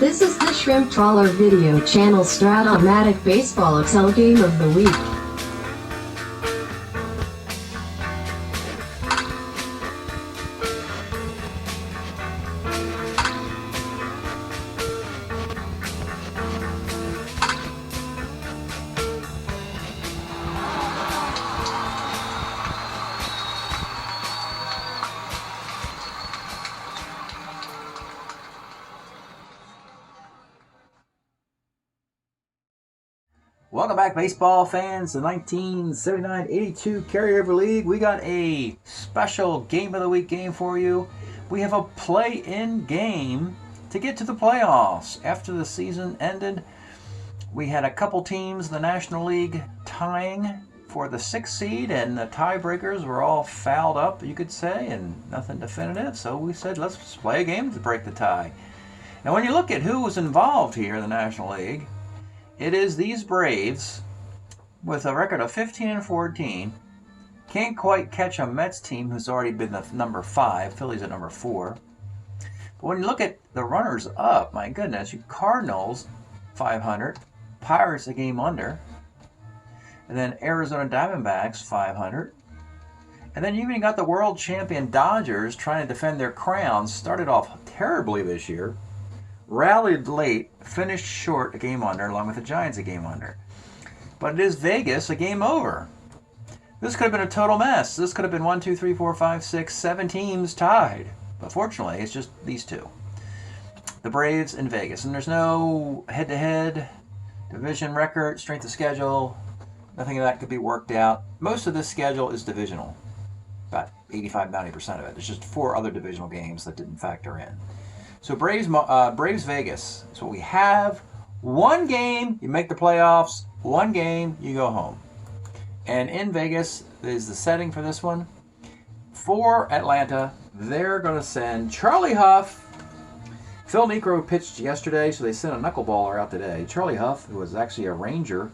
This is the Shrimp Trawler video channel Strat-O-Matic Baseball XL Game of the Week. Welcome back, baseball fans. The 1979-82 Carryover League. We got a special Game of the Week game for you. We have a play-in game to get to the playoffs. After the season ended, we had a couple teams in the National League tying for the 6th seed, and the tiebreakers were all fouled up, you could say, and nothing definitive. So we said, let's play a game to break the tie. Now, when you look at who was involved here in the National League, it is these Braves with a record of 15-14. Can't quite catch a Mets team who's already been the number 5. Phillies at number 4. But when you look at the runners up, my goodness, you Cardinals 500, Pirates a game under, and then Arizona Diamondbacks 500. And then you even got the world champion Dodgers trying to defend their crown. Started off terribly this year. Rallied late, finished short, a game under, along with the Giants a game under. But it is Vegas, a game over. This could have been a total mess. This could have been 1, 2, 3, 4, 5, 6, 7 teams tied. But fortunately, it's just these two. The Braves and Vegas. And there's no head-to-head, division record, strength of schedule. Nothing of that could be worked out. Most of this schedule is divisional. About 85-90% of it. There's just 4 other divisional games that didn't factor in. So Braves Vegas is what we have. 1 game, you make the playoffs. 1 game, you go home. And in Vegas is the setting for this one. For Atlanta, they're going to send Charlie Huff. Phil Niekro pitched yesterday, so they sent a knuckleballer out today. Charlie Huff, who was actually a Ranger,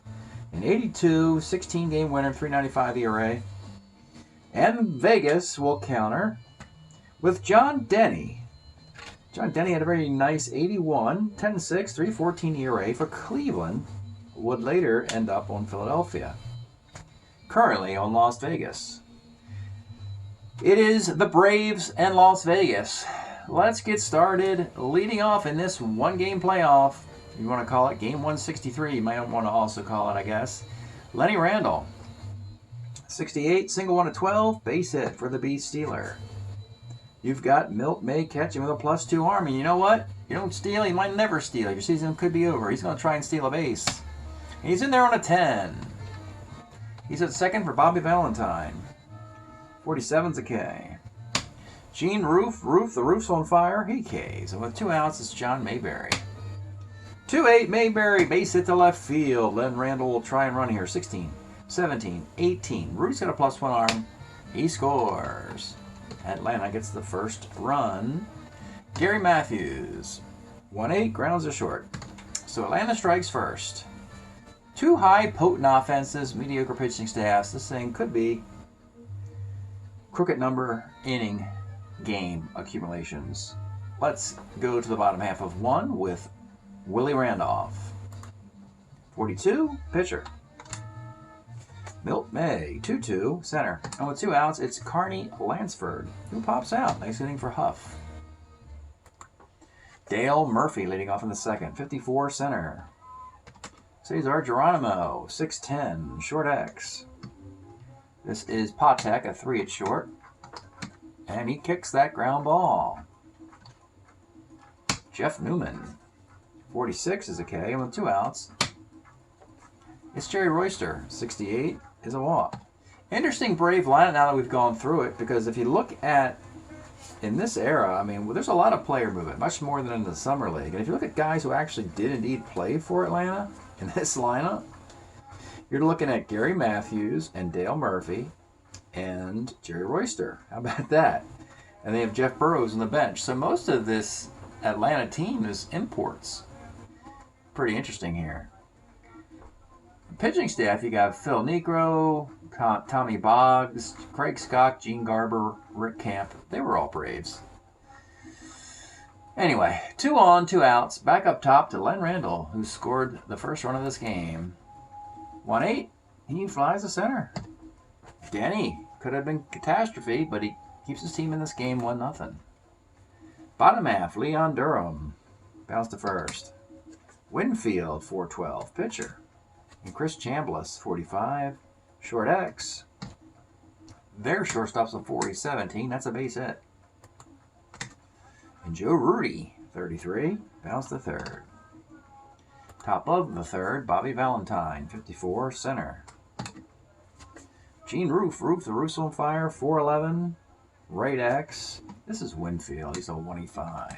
an 82, 16-game winner, 3.95 ERA. And Vegas will counter with John Denny. John Denny had a very nice 81, 10-6, 3.14 ERA for Cleveland. Would later end up on Philadelphia. Currently on Las Vegas. It is the Braves and Las Vegas. Let's get started. Leading off in this 1-game playoff. You want to call it Game 163. You might want to also call it, I guess. Lenny Randle. 68, single 1 to 12. Base hit for the Beast Stealer. You've got Milt May catching with a +2 arm. And you know what? You don't steal, you might never steal. Your season could be over. He's going to try and steal a base. He's in there on a 10. He's at second for Bobby Valentine. 47's a K. Gene Roof, the roof's on fire. He Ks. And with 2 outs, it's John Mayberry. 2-8, Mayberry, base hit to left field. Len Randle will try and run here. 16, 17, 18. Roof's got a +1 arm. He scores. Atlanta gets the first run. Gary Matthews, 1-8, grounds to short. So Atlanta strikes first. 2 high, potent offenses, mediocre pitching staffs. This thing could be crooked number inning game accumulations. Let's go to the bottom half of 1 with Willie Randolph. 42, pitcher. Milt May, 2-2, center. And with 2 outs, it's Carney Lansford, who pops out. Nice inning for Huff. Dale Murphy leading off in the second, 54, center. Cesar Geronimo, 6'10", short X. This is Patek, a 3 at short. And he kicks that ground ball. Jeff Newman, 46 is a K, and with 2 outs, it's Jerry Royster, 68, is a walk. Interesting Brave lineup now that we've gone through it, because if you look at, in this era, I mean, there's a lot of player movement, much more than in the Summer League. And if you look at guys who actually did indeed play for Atlanta in this lineup, you're looking at Gary Matthews and Dale Murphy and Jerry Royster. How about that? And they have Jeff Burroughs on the bench. So most of this Atlanta team is imports. Pretty interesting here. Pitching staff, you got Phil Niekro, Tommy Boggs, Craig Scott, Gene Garber, Rick Camp. They were all Braves. Anyway, 2 on, 2 outs. Back up top to Len Randall, who scored the first run of this game. 1-8. He flies to center. Denny could have been catastrophe, but he keeps his team in this game 1-0. Bottom half, Leon Durham. Bounce to first. Winfield, 412, pitcher. And Chris Chambliss, 45, short X. Their shortstop's a 4-17. That's a base hit. And Joe Rudy, 33, bounce to third. Top of the third, Bobby Valentine, 54, center. Gene Roof the Roof's on fire, 411, right X. This is Winfield, he's a 185.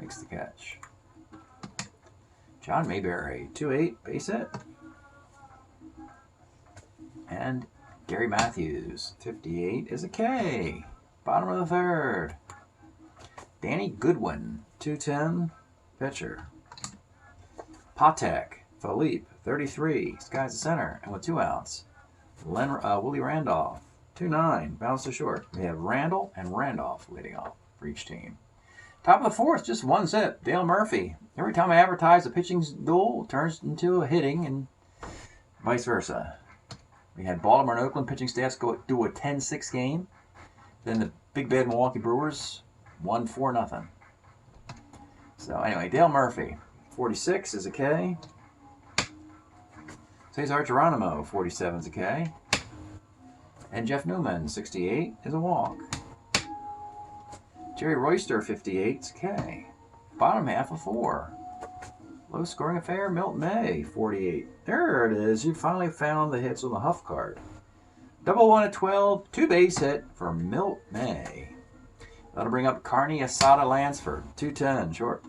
Makes the catch. John Mayberry, 2-8, base hit. And Gary Matthews, 58, is a K. Bottom of the third. Danny Goodwin, 210, pitcher. Patek Philippe, 33, skies the center, and with 2 outs. Willie Randolph, 2-9, bounce to short. We have Randall and Randolph leading off for each team. Top of the fourth, just 1 zip. Dale Murphy. Every time I advertise a pitching duel, it turns into a hitting and vice versa. We had Baltimore and Oakland pitching staffs do a 10-6 game. Then the big bad Milwaukee Brewers won 4-0. So anyway, Dale Murphy, 46 is a K. Cesar Geronimo, 47 is a K. And Jeff Newman, 68, is a walk. Jerry Royster, 58, is a K. Bottom half of 4. Low scoring affair, Milt May, 48. There it is. You finally found the hits on the Huff card. Double 1 at 12, 2 base hit for Milt May. That'll bring up Carney Asada Lansford, 210, short.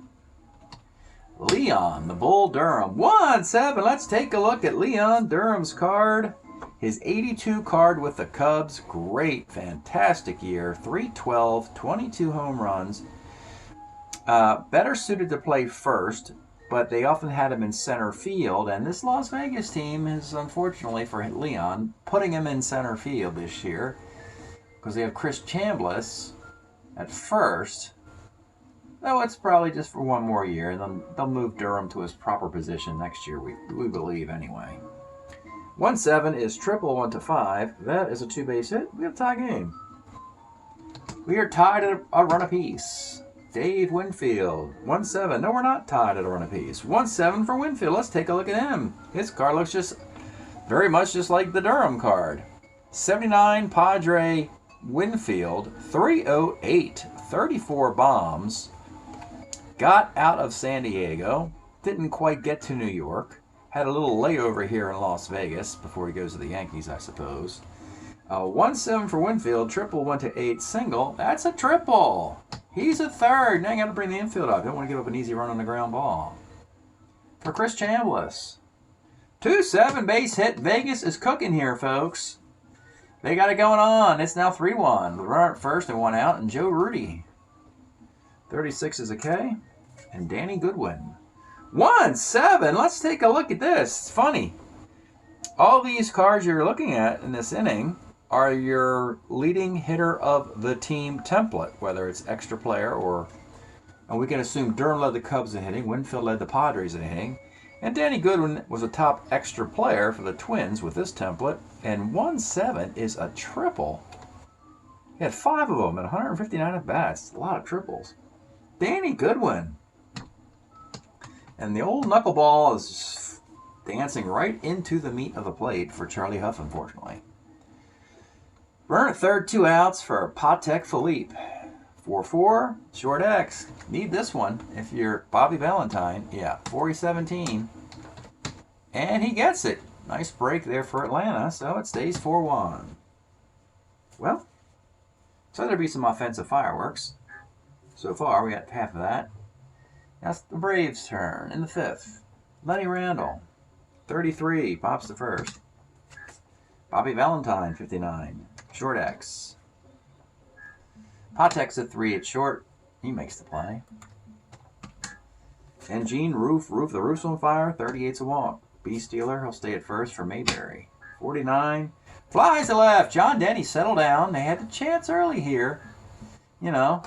Leon, the Bull Durham, 1-7. Let's take a look at Leon Durham's card. His 82 card with the Cubs. Great, fantastic year. 312, 22 home runs. Better suited to play first, but they often had him in center field. And this Las Vegas team is, unfortunately for Leon, putting him in center field this year because they have Chris Chambliss at first. Though it's probably just for 1 more year, and then they'll move Durham to his proper position next year, we believe anyway. 1-7 is triple 1 to 5. That is a 2-base hit. We have a tie game. We are tied at a run apiece. Dave Winfield, 1-7. No, we're not tied at a run apiece. 1-7 for Winfield. Let's take a look at him. His card looks just very much just like the Durham card. 79 Padre Winfield, 308, 34 bombs. Got out of San Diego, didn't quite get to New York, had a little layover here in Las Vegas before he goes to the Yankees, I suppose. 1-7 for Winfield, triple 1 to 8, single. That's a triple. He's a third. Now you got to bring the infield up. Don't want to give up an easy run on the ground ball. For Chris Chambliss, 2-7 base hit. Vegas is cooking here, folks. They got it going on. It's now 3-1. Runner at first and 1 out, and Joe Rudy. 36 is a K. And Danny Goodwin. 1-7. Let's take a look at this. It's funny. All these cards you're looking at in this inning are your leading hitter of the team template, whether it's extra player or, and we can assume Durham led the Cubs in hitting, Winfield led the Padres in hitting, and Danny Goodwin was a top extra player for the Twins with this template, and 1-7 is a triple. He had 5 of them at 159 at-bats. A lot of triples. Danny Goodwin. And the old knuckleball is dancing right into the meat of the plate for Charlie Huff, unfortunately. Runner at third, 2 outs for Patek Philippe. 4-4, short X. Need this one if you're Bobby Valentine. Yeah, 4-17. And he gets it. Nice break there for Atlanta, so it stays 4-1. Well, so there'll be some offensive fireworks. So far, we got half of that. Now it's the Braves' turn in the 5th. Lenny Randall, 33, pops to first. Bobby Valentine, 59, short X. Patek's at 3 at short. He makes the play. And Gene Roof the Roof's on fire, 38's a walk. B Steeler, he'll stay at first for Mayberry. 49, flies to left. John Denny settled down. They had the chance early here. You know,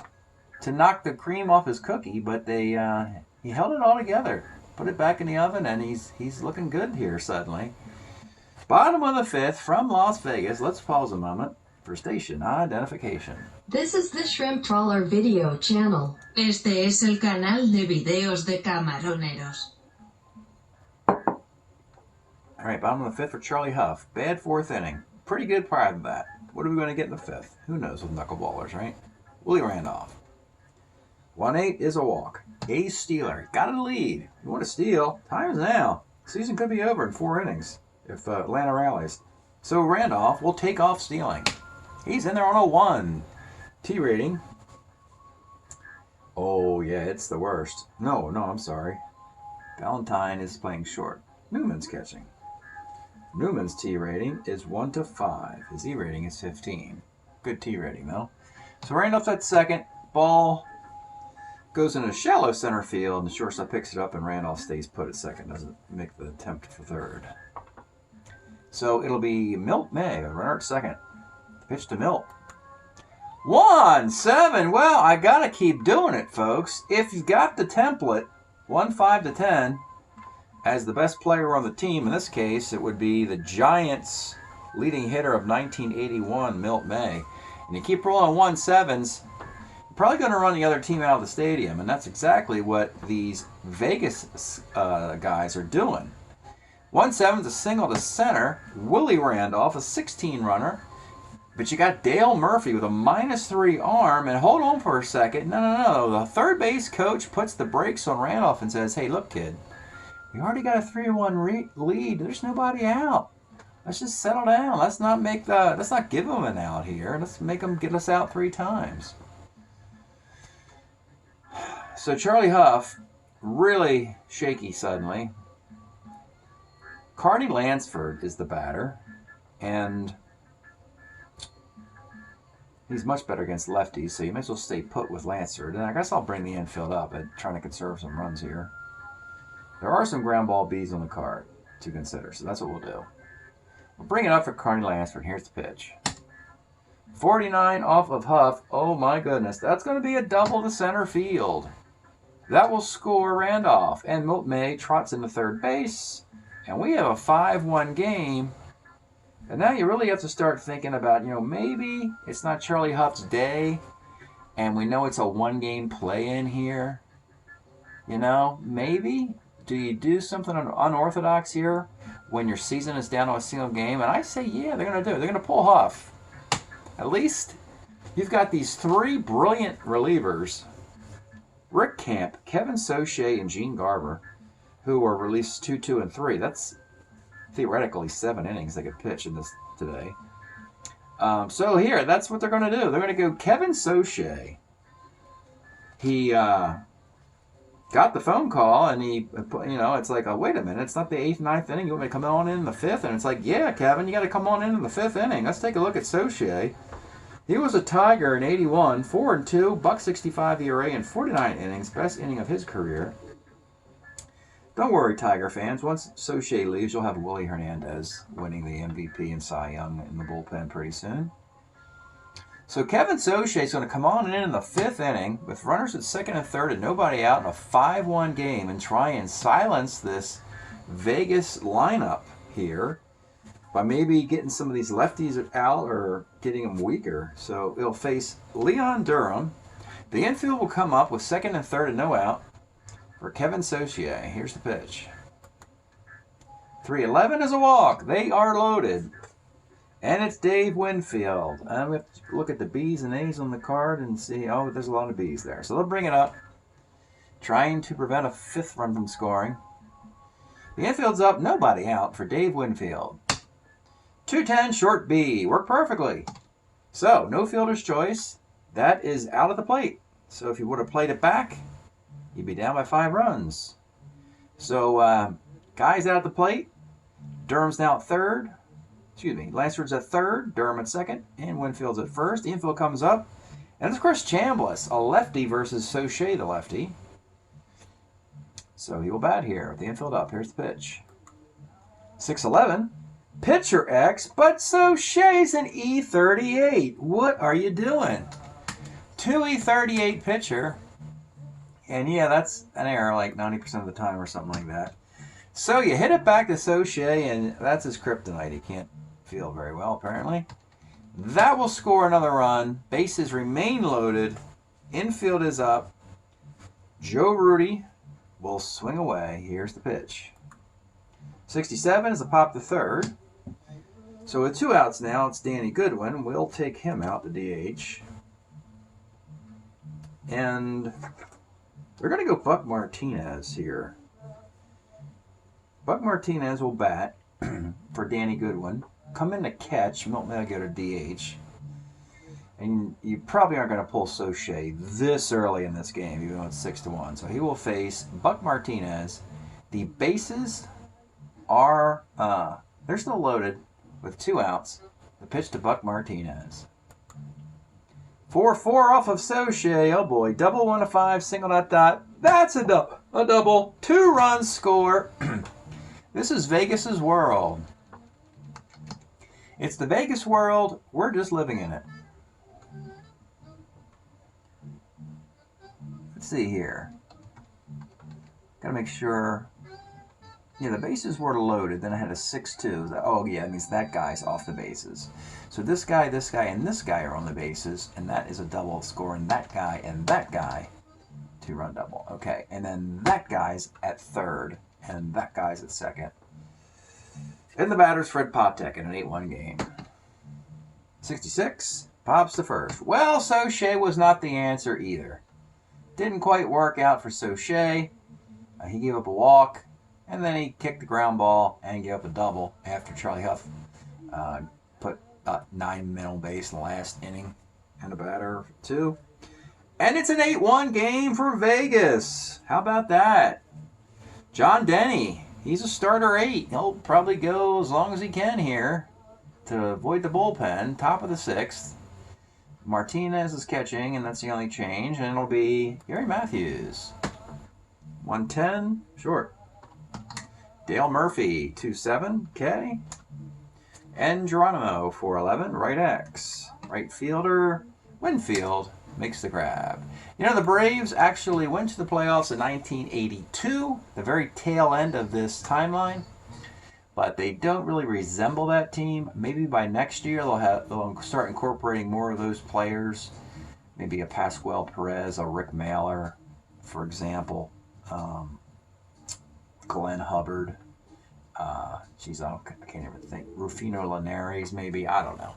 to knock the cream off his cookie, but he held it all together. Put it back in the oven, and he's looking good here suddenly. Bottom of the fifth from Las Vegas. Let's pause a moment for station identification. This is the Shrimp Trawler video channel. Este es el canal de videos de camaroneros. All right, bottom of the fifth for Charlie Huff. Bad fourth inning. Pretty good prior to that. What are we going to get in the fifth? Who knows with knuckleballers, right? Willie Randolph. 1-8 is a walk. Ace stealer. Got a lead. You want to steal? Time's now. Season could be over in 4 innings if Atlanta rallies. So Randolph will take off stealing. He's in there on a 1. T rating. Oh, yeah, it's the worst. No, I'm sorry. Valentine is playing short. Newman's catching. Newman's T rating is 1 to 5. His E rating is 15. Good T rating, though. So Randolph's at second. Ball goes in a shallow center field, and the shortstop picks it up, and Randolph stays put at second. Doesn't make the attempt for third. So it'll be Milt May, a runner at second. Pitch to Milt. 1-7. Well, I gotta keep doing it, folks. If you've got the template, 1-5 to 10, as the best player on the team, in this case, it would be the Giants' leading hitter of 1981, Milt May. And you keep rolling 1-7s, you're probably going to run the other team out of the stadium, and that's exactly what these Vegas guys are doing. 1-7's a single to center. Willie Randolph, a 16 runner. But you got Dale Murphy with a -3 arm, and hold on for a second. No. The third base coach puts the brakes on Randolph and says, hey, look, kid, we already got a 3-1 lead. There's nobody out. Let's just settle down. Let's not give them an out here. Let's make them get us out 3 times. So Charlie Huff, really shaky suddenly. Carney Lansford is the batter, and he's much better against lefties, so you may as well stay put with Lansford. And I guess I'll bring the infield up and trying to conserve some runs here. There are some ground ball Bs on the card to consider, so that's what we'll do. We'll bring it up for Carney Lansford. Here's the pitch. 49 off of Huff. Oh my goodness, that's going to be a double to center field. That will score Randolph, and Milt May trots into third base, and we have a 5-1 game. And now you really have to start thinking about, maybe it's not Charlie Huff's day, and we know it's a 1-game play-in here. Maybe do you do something unorthodox here when your season is down to a single game? And I say, yeah, they're going to do it. They're going to pull Huff. At least you've got these 3 brilliant relievers, Rick Camp, Kevin Soche, and Gene Garber, who were released 2, 2, and 3. That's theoretically 7 innings they could pitch in this today. So here, that's what they're going to do. They're going to go Kevin Soche. He got the phone call, and it's like, oh, wait a minute, it's not the 8th, 9th inning. You want me to come on in the 5th? And it's like, yeah, Kevin, you got to come on in the 5th inning. Let's take a look at Soche. He was a Tiger in 81, 4-2, .65 ERA in 49 innings, best inning of his career. Don't worry, Tiger fans. Once Soche leaves, you'll have Willie Hernandez winning the MVP and Cy Young in the bullpen pretty soon. So Kevin Soche is going to come on in the 5th inning with runners at second and third and nobody out in a 5-1 game and try and silence this Vegas lineup here by maybe getting some of these lefties out or getting them weaker. So it'll face Leon Durham. The infield will come up with second and third and no out for Kevin Soche. Here's the pitch. 3-11 is a walk. They are loaded. And it's Dave Winfield. And we have to look at the B's and A's on the card and see, oh, there's a lot of B's there. So they'll bring it up, trying to prevent a 5th run from scoring. The infield's up, nobody out for Dave Winfield. 2-10 short B. Worked perfectly. So, no fielder's choice. That is out of the plate. So if you would have played it back, you'd be down by 5 runs. So, guys out at the plate. Durham's now at third. Lansford's at third, Durham at second, and Winfield's at first. The infield comes up. And of course, Chambliss, a lefty versus Soche, the lefty. So he will bat here with the infield up. Here's the pitch. 6-11. Pitcher X, but Soche's an E38. What are you doing? 2E38 pitcher. And yeah, that's an error like 90% of the time or something like that. So you hit it back to Soche, and that's his kryptonite. He can't feel very well, apparently. That will score another run. Bases remain loaded. Infield is up. Joe Rudy will swing away. Here's the pitch. 67 is a pop to third. So with 2 outs now, it's Danny Goodwin. We'll take him out to DH. And they're going to go Buck Martinez here. Buck Martinez will bat for Danny Goodwin. Come in to catch. Milton will go to DH. And you probably aren't going to pull Soche this early in this game, even though it's 6-1. So he will face Buck Martinez. The bases are they're still loaded with 2 outs. The pitch to Buck Martinez. 4-4 off of Soche. Oh boy, double 1 to 5, single dot. That's a double. 2 runs score. This is Vegas's world. It's the Vegas world. We're just living in it. Let's see here. Gotta make sure. Yeah, the bases were loaded. Then I had a 6-2. Oh, yeah, that means that guy's off the bases. So this guy, and this guy are on the bases, and that is a double scoring that guy and that guy. 2-run double. Okay, and then that guy's at third, and that guy's at second. And the batter's Fred Patek in an 8-1 game. 66, pops to first. Well, Soche was not the answer either. Didn't quite work out for Soche. He gave up a walk, and then he kicked the ground ball and gave up a double after Charlie Huff put 9 men on base in the last inning and a batter 2. And it's an 8-1 game for Vegas. How about that? John Denny, he's a starter 8. He'll probably go as long as he can here to avoid the bullpen. Top of the 6th. Martinez is catching, and that's the only change. And it'll be Gary Matthews. 110, short. Dale Murphy, 2-7, K. And Geronimo, 4-11, right X. Right fielder, Winfield, makes the grab. You know, the Braves actually went to the playoffs in 1982, the very tail end of this timeline. But they don't really resemble that team. Maybe by next year they'll start incorporating more of those players. Maybe a Pascual Perez, a Rick Mailer, for example. Glenn Hubbard. I can't even think. Rufino Linares, maybe. I don't know.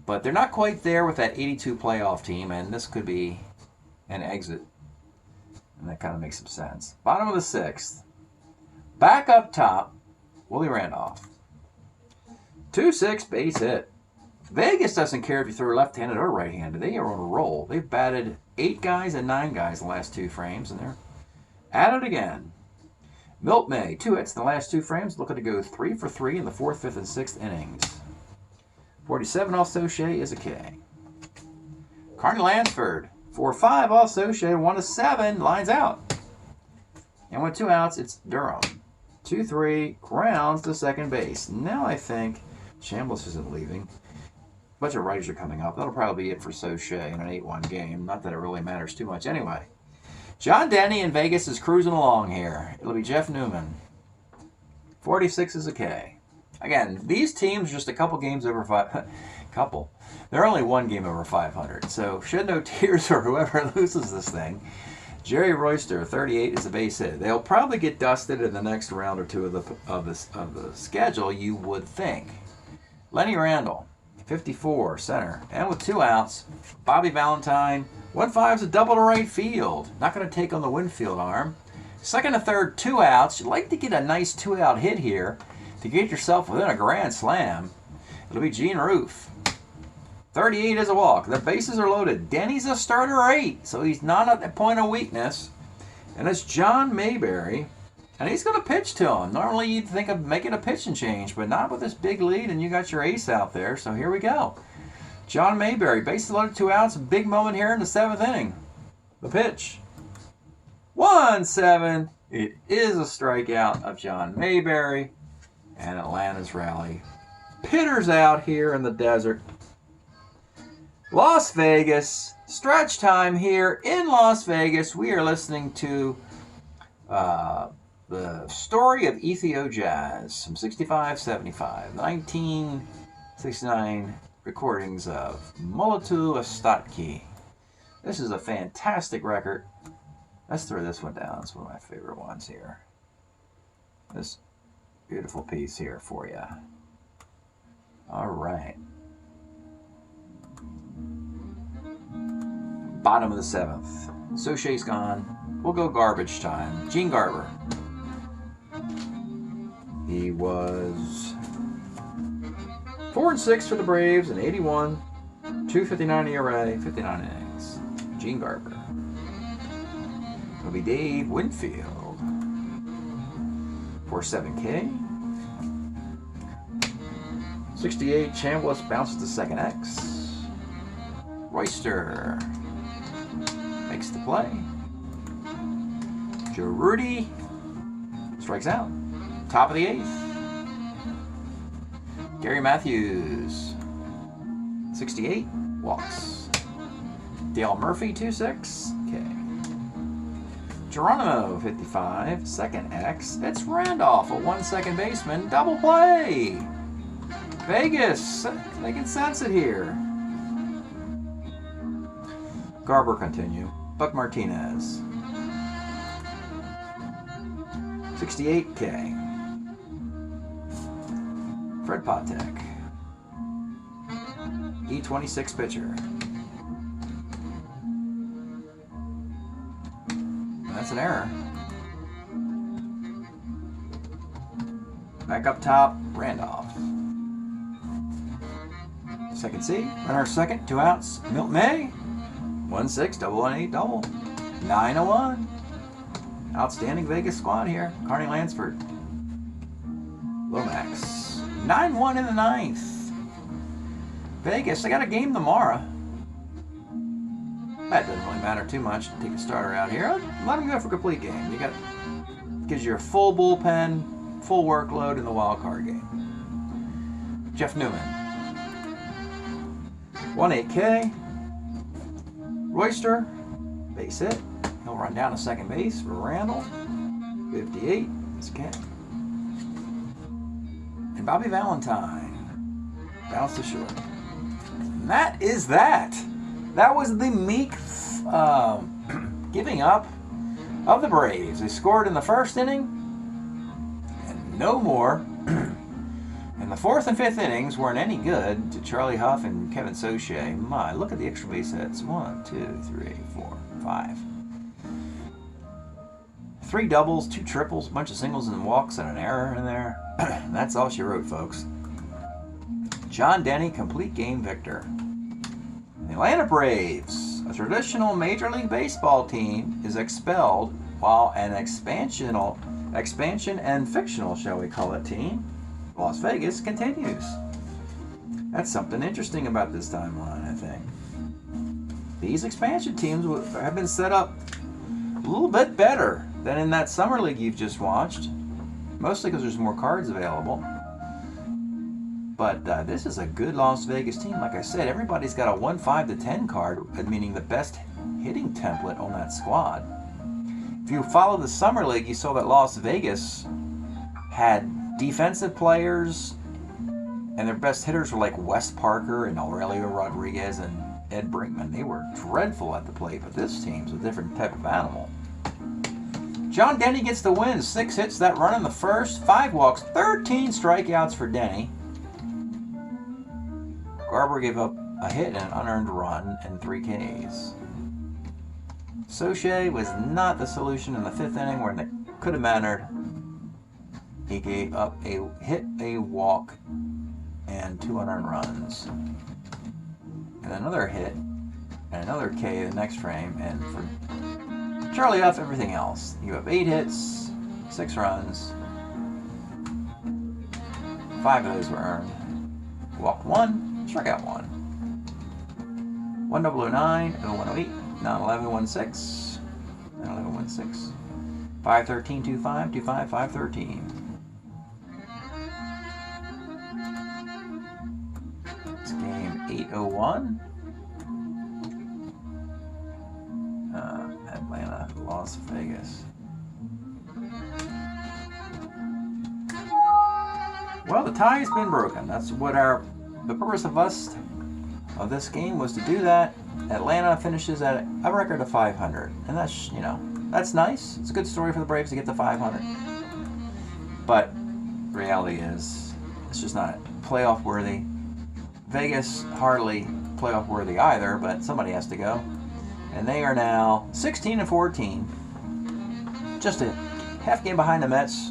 But they're not quite there with that 82 playoff team, and this could be an exit. And that kind of makes some sense. Bottom of the 6th. Back up top, Willie Randolph. 2-6 base hit. Vegas doesn't care if you throw left-handed or right-handed. They are on a roll. They've batted 8 guys and 9 guys in the last 2 frames, and they're at it again. Milt May, 2 hits in the last 2 frames, looking to go 3 for 3 in the 4th, 5th, and 6th innings. 47 off Soche is a K. Carney Lansford, 4-5 off Soche, 1-7, lines out. And with 2 outs, it's Durham. 2-3, grounds to second base. Now I think Chambliss isn't leaving. A bunch of righties are coming up. That'll probably be it for Soche in an 8-1 game. Not that it really matters too much anyway. John Denny in Vegas is cruising along here. It'll be Jeff Newman. 46 is a K. Again, these teams just a couple games over 5. Couple. They're only 1 game over 500. So shed no tears for whoever loses this thing. Jerry Royster, 38, is a base hit. They'll probably get dusted in the next round or 2 of the schedule, you would think. Lenny Randall, 54, center. And with 2 outs, Bobby Valentine, 1-5 is a double to right field. Not going to take on the Winfield arm. Second and third, 2 outs. You'd like to get a nice 2-out hit here to get yourself within a grand slam. It'll be Gene Roof. 38 is a walk. The bases are loaded. Denny's a starter 8, so he's not at the point of weakness. And it's John Mayberry, and he's going to pitch to him. Normally you'd think of making a pitching change, but not with this big lead, and you got your ace out there, so here we go. John Mayberry, bases loaded, 2 outs, big moment here in the 7th inning. The pitch. 1-7. It is a strikeout of John Mayberry, and Atlanta's rally pitters out here in the desert. Las Vegas, Stretch time here in Las Vegas. We are listening to the story of Ethio Jazz from 65-75, 1969 recordings of Mulatu Ostatki. This is a fantastic record. Let's throw this one down. It's one of my favorite ones here. This beautiful piece here for you. All right. Bottom of the 7th. Soche's gone. We'll go garbage time. Gene Garber. He was 4-6 for the Braves in 81. 2.59 ERA, 59 innings. Gene Garber. It'll be Dave Winfield. 4.7K. 68, Chambliss bounces to second X. Royster makes the play. Joe Rudy strikes out. Top of the 8th. Gary Matthews, 68, walks. Dale Murphy, 2-6. Okay. Geronimo, 55, second X. It's Randolph, a 1-second baseman. Double play. Vegas, they can sense it here. Garber continue. Buck Martinez, 68K. Fred Patek, E26 pitcher. That's an error. Back up top, Randolph. Second C, runner second, 2 outs. Milt May, 1-6, double 1-8, double. 9-1. Outstanding Vegas squad here. Carney Lansford. Lomax. 9-1 in the 9th. Vegas, they got a game tomorrow. That doesn't really matter too much to take a starter out here. Let them go for a complete game. You got gives you a full bullpen, full workload in the wild card game. Jeff Newman. 1-8K. Royster, base hit. He'll run down to second base for Randall. 58. It's Kent. And Bobby Valentine. Bounce to short. And that is that. That was the meek giving up of the Braves. They scored in the first inning and no more. And the 4th and 5th innings weren't any good to Charlie Huff and Kevin Soche. My, look at the extra base hits. 1, 2, 3, 4, 5. 3 doubles, 2 triples, a bunch of singles and walks, and an error in there. That's all she wrote, folks. John Denny, complete game victor. The Atlanta Braves, a traditional Major League Baseball team, is expelled while an expansion and fictional, shall we call it, team, Las Vegas, continues. That's something interesting about this timeline, I think. These expansion teams have been set up a little bit better than in that summer league you've just watched, mostly because there's more cards available. But this is a good Las Vegas team. Like I said, everybody's got a 1-5-10 card, meaning the best hitting template on that squad. If you follow the summer league, you saw that Las Vegas had defensive players, and their best hitters were like Wes Parker and Aurelio Rodriguez and Ed Brinkman. They were dreadful at the plate, but this team's a different type of animal. John Denny gets the win. 6 hits that run in the first, 5 walks, 13 strikeouts for Denny. Garber gave up a hit and an unearned run and 3 Ks. Soche was not the solution in the 5th inning where it could have mattered. He gave up a hit, a walk, and 2 unearned runs. And another hit, and another K the next frame, and for Charlie Huff, everything else. You have 8 hits, 6 runs. 5 of those were earned. Walked 1, struck out 1. 1009, 0108, 91116, 91116, 513, 25, 25, 513. It's game 801. Atlanta, Las Vegas. Well, the tie's been broken. That's what the purpose of this game was to do that. Atlanta finishes at a record of 500, and that's, you know, that's nice. It's a good story for the Braves to get to 500. But reality is, it's just not playoff worthy. Vegas hardly playoff worthy either, but somebody has to go. And they are now 16-14, just a half game behind the Mets,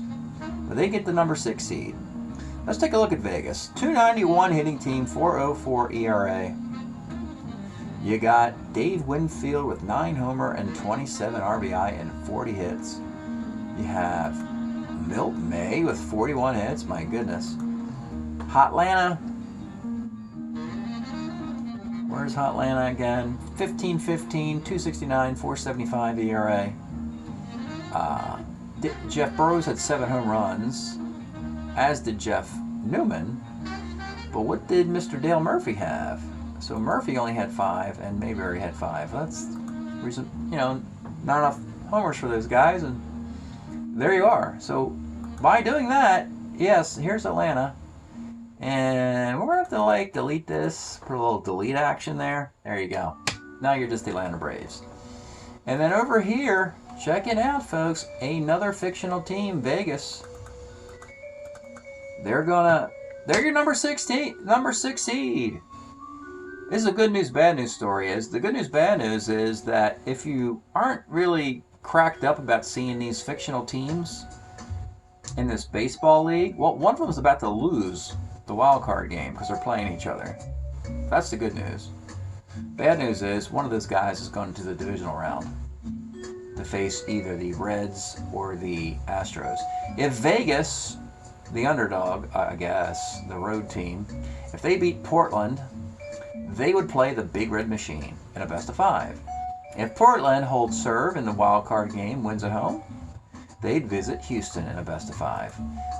but they get the number 6 seed. Let's take a look at Vegas. 291 hitting team, 4.04 ERA. You got Dave Winfield with 9 homer and 27 RBI and 40 hits. You have Milt May with 41 hits. My goodness. Hotlanta. Where's Hotlanta again? 15-15, 269, 475 ERA. Jeff Burrows had 7 home runs, as did Jeff Newman. But what did Mr. Dale Murphy have? So Murphy only had 5, and Mayberry had 5. That's reason, you know, not enough homers for those guys, and there you are. So by doing that, yes, here's Atlanta. And we're going to have to delete this, put a little delete action there. There you go. Now you're just the Atlanta Braves. And then over here, check it out, folks. Another fictional team, Vegas. They're your number 6 seed. This is a good news, bad news story. The good news, bad news is that if you aren't really cracked up about seeing these fictional teams in this baseball league, well, one of them is about to lose the wild card game because they're playing each other. That's the good news. Bad news is one of those guys is going to the divisional round to face either the Reds or the Astros. If Vegas, the underdog, I guess, the road team, if they beat Portland, they would play the Big Red Machine in a best of 5. If Portland holds serve in the wild card game, wins at home, they'd visit Houston in a best of 5.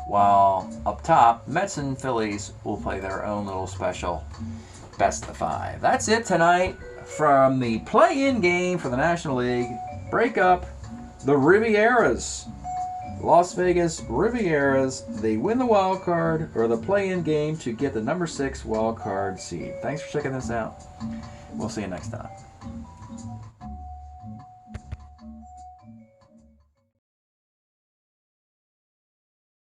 While up top, Mets and Phillies will play their own little special best of 5. That's it tonight from the play-in game for the National League. Break up the Rivieras. Las Vegas Rivieras, they win the wild card or the play-in game to get the number 6 wild card seed. Thanks for checking this out. We'll see you next time.